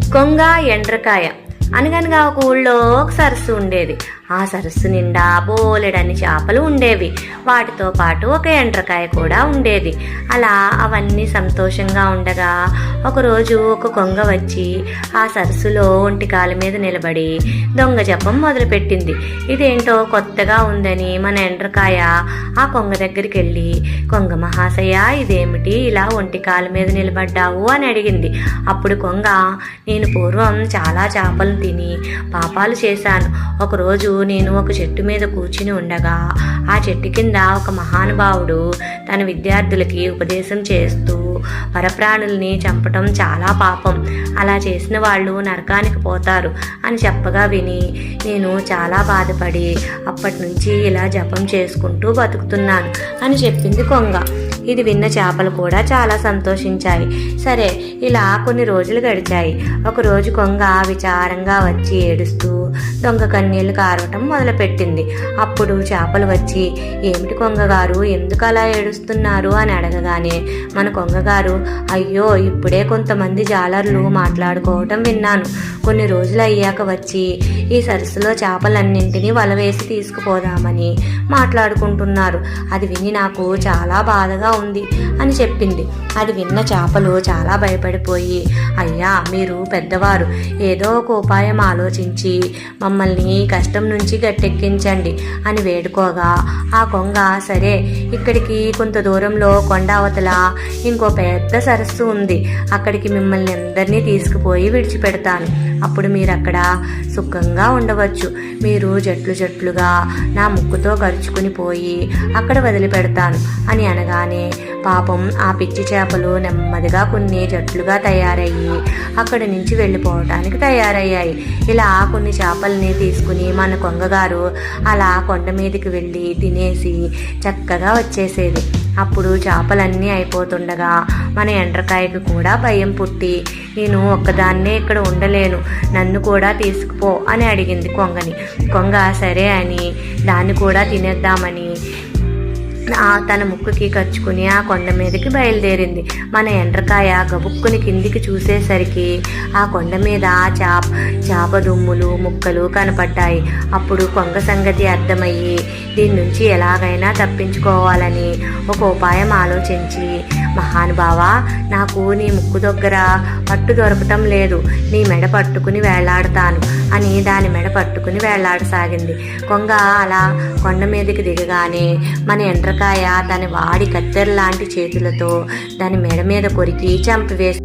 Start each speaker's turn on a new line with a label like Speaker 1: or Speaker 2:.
Speaker 1: కొంగ ఎండ్రకాయ. అనగనగా ఒక ఊళ్ళో ఒక సరస్సు ఉండేది. ఆ సరస్సు నిండా బోలెడన్ని చేపలు ఉండేవి. వాటితో పాటు ఒక ఎండ్రకాయ కూడా ఉండేది. అలా అవన్నీ సంతోషంగా ఉండగా ఒకరోజు ఒక కొంగ వచ్చి ఆ సరస్సులో ఒంటికాల మీద నిలబడి దొంగ జపం మొదలుపెట్టింది. ఇదేంటో కొత్తగా ఉందని మన ఎండ్రకాయ ఆ కొంగ దగ్గరికి వెళ్ళి, కొంగ మహాశయ, ఇదేమిటి ఇలా ఒంటికాల మీద నిలబడ్డావు అని అడిగింది. అప్పుడు కొంగ, నేను పూర్వం చాలా చేపలను తిని పాపాలు చేశాను. ఒకరోజు నేను ఒక చెట్టు మీద కూర్చుని ఉండగా ఆ చెట్టు కింద ఒక మహానుభావుడు తన విద్యార్థులకి ఉపదేశం చేస్తూ పరప్రాణుల్ని చంపటం చాలా పాపం, అలా చేసిన వాళ్ళు నరకానికి పోతారు అని చెప్పగా విని నేను చాలా బాధపడి అప్పటి నుంచి ఇలా జపం చేసుకుంటూ బతుకుతున్నాను అని చెప్పింది కొంగ. ఇది విన్న చేపలు కూడా చాలా సంతోషించాయి. సరే, ఇలా కొన్ని రోజులు గడిచాయి. ఒకరోజు కొంగ విచారంగా వచ్చి ఏడుస్తూ దొంగ కన్నీళ్లు కారవటం మొదలుపెట్టింది. అప్పుడు చేపలు వచ్చి, ఏమిటి కొంగగారు, ఎందుకు అలా ఏడుస్తున్నారు అని అడగగానే మన కొంగగారు, అయ్యో, ఇప్పుడే కొంతమంది జాలర్లు మాట్లాడుకోవటం విన్నాను. కొన్ని రోజులు అయ్యాక వచ్చి ఈ సరస్సులో చేపలన్నింటినీ వలవేసి తీసుకుపోదామని మాట్లాడుకుంటున్నారు. అది విని నాకు చాలా బాధగా ఉంది అని చెప్పింది. అది విన్న చేపలు చాలా భయపడిపోయి, అయ్యా, మీరు పెద్దవారు, ఏదో ఒక ఉపాయం ఆలోచించి మమ్మల్ని కష్టం నుంచి గట్టెక్కించండి అని వేడుకోగా ఆ కొంగ, సరే, ఇక్కడికి కొంత దూరంలో కొండ అవతల ఇంకో పెద్ద సరస్సు ఉంది, అక్కడికి మిమ్మల్ని అందరినీ తీసుకుపోయి విడిచిపెడతాను. అప్పుడు మీరు అక్కడ సుఖంగా ఉండవచ్చు. మీరు జట్లు జట్లుగా నా ముక్కుతో గరుచుకుని పోయి అక్కడ వదిలిపెడతాను అని అనగానే పాపం ఆ పిచ్చి చేపలు నెమ్మదిగా కొన్ని జట్లుగా తయారయ్యి అక్కడి నుంచి వెళ్ళిపోవటానికి తయారయ్యాయి. ఇలా కొన్ని చేపల్ని తీసుకుని మన కొంగగారు అలా కొండ మీదకి వెళ్ళి తినేసి చక్కగా వచ్చేసేది. అప్పుడు చేపలన్నీ అయిపోతుండగా మన ఎండ్రకాయకు కూడా భయం పుట్టి, నేను ఒక్కదాన్నే ఇక్కడ ఉండలేను, నన్ను కూడా తీసుకుపో అని అడిగింది కొంగని. కొంగ సరే అని దాన్ని కూడా తినేద్దామని తన ముక్కుకి కచ్చుకుని ఆ కొండ మీదకి బయలుదేరింది. మన ఎండ్రకాయ గబుక్కుని కిందికి చూసేసరికి ఆ కొండ మీద చేప దుమ్ములు ముక్కలు కనపడ్డాయి. అప్పుడు కొంగ సంగతి అర్థమయ్యి దీని నుంచి ఎలాగైనా తప్పించుకోవాలని ఒక ఉపాయం ఆలోచించి, మహానుభావా, నాకు నీ ముక్కు దగ్గర పట్టు దొరకటం లేదు, నీ మెడ పట్టుకుని వేళ్లాడతాను అని దాని మెడ పట్టుకుని వేళ్లాడసాగింది. కొంగ అలా కొండ మీదకి దిగగానే మన ఎండ్రకాయ తన వాడి కత్తెర లాంటి చేతులతో దాని మెడ మీద కొరికి చంపివేసి